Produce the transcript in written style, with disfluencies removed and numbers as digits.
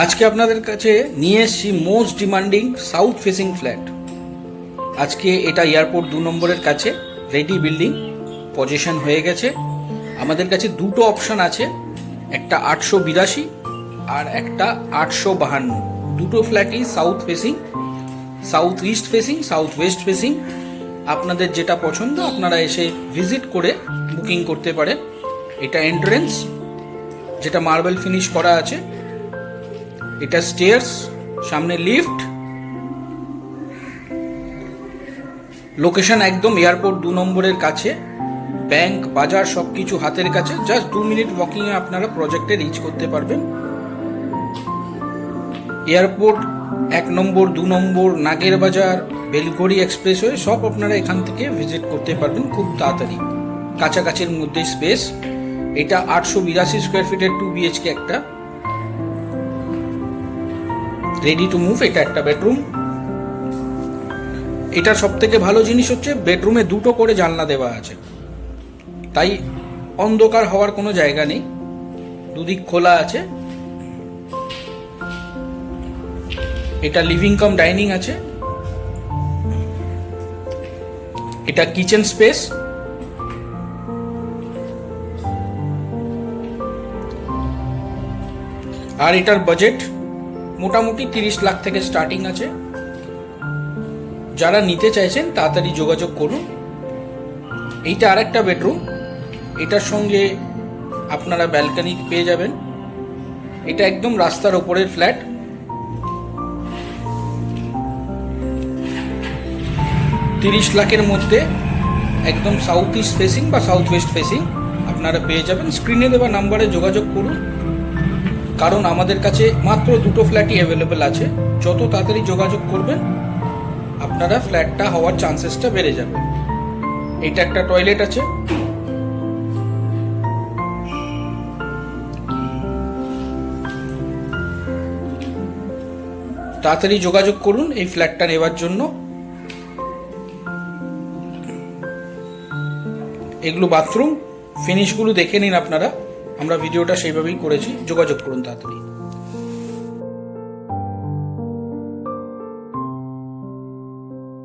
আজকে আপনাদের কাছে নিয়ে এসেছি most demanding south facing flat. আজকে এটা এয়ারপোর্ট 2 নম্বরের কাছে রেডি বিল্ডিং পজিশন হয়ে গেছে। আমাদের কাছে দুটো অপশন আছে, একটা 882 আর একটা 852। দুটো ফ্ল্যাটই south facing, south east facing, south west facing. আপনাদের যেটা পছন্দ আপনারা এসে ভিজিট করে বুকিং করতে পারেন। এটা এন্ট্রেন্স, যেটা মার্বেল ফিনিশ করা আছে। এটা স্টেয়ার্স, সামনে লিফট। লোকেশন একদম এয়ারপোর্ট 2 নম্বরের কাছে, ব্যাংক, বাজার সবকিছু হাতের কাছে। জাস্ট 2 মিনিট ওয়াকিং এ আপনারা প্রজেক্টে রিচ করতে পারবেন। এয়ারপোর্ট 1 নম্বর, 2 নম্বর, নাগের বাজার, বেলঘড়ি এক্সপ্রেসওয়ে সব আপনারা এখান থেকে ভিজিট করতে পারবেন খুব তাড়াতাড়ি, কাছাকাছির মধ্যে স্পেস। এটা 882 স্কোয়ার ফিটের 2 BHK একটা রেডি টু মুভ। এটা একটা বেডরুম। এটার সব থেকে ভালো জিনিস হচ্ছে বেডরুমে দুটো করে জানলা দেওয়া আছে, তাই অন্ধকার হওয়ার কোনো জায়গা নেই, দুদিক খোলা আছে। এটা লিভিং কাম ডাইনিং আছে। এটা কিচেন স্পেস। আর এটার বাজেট মোটামুটি 30 লাখ থেকে স্টার্টিং আছে। যারা নিতে চাইছেন তাড়াতাড়ি যোগাযোগ করুন। এইটা আরেকটা বেডরুম, এটার সঙ্গে আপনারা ব্যালকনি পেয়ে যাবেন। এটা একদম রাস্তার ওপরের ফ্ল্যাট। $30 লাখের মধ্যে একদম সাউথ ইস্ট ফেসিং বা সাউথ ওয়েস্ট ফেসিং আপনারা পেয়ে যাবেন। স্ক্রিনে দেওয়া নাম্বারে যোগাযোগ করুন, কারণ আমাদের কাছে মাত্র দুটো ফ্ল্যাটই অ্যাভেলেবেল আছে। যত তাড়াতাড়ি যোগাযোগ করবেন আপনারা ফ্ল্যাটটা হওয়ার চান্সেসটা বেড়ে যাবে। এটা একটা টয়লেট আছে। তাড়াতাড়ি যোগাযোগ করুন এই ফ্ল্যাটটা নেওয়ার জন্য। এগুলো বাথরুম, ফিনিশগুলো দেখে নিন আপনারা। আমরা ভিডিওটা সেইভাবেই করেছি। যোগাযোগ করুন তাড়াতাড়ি।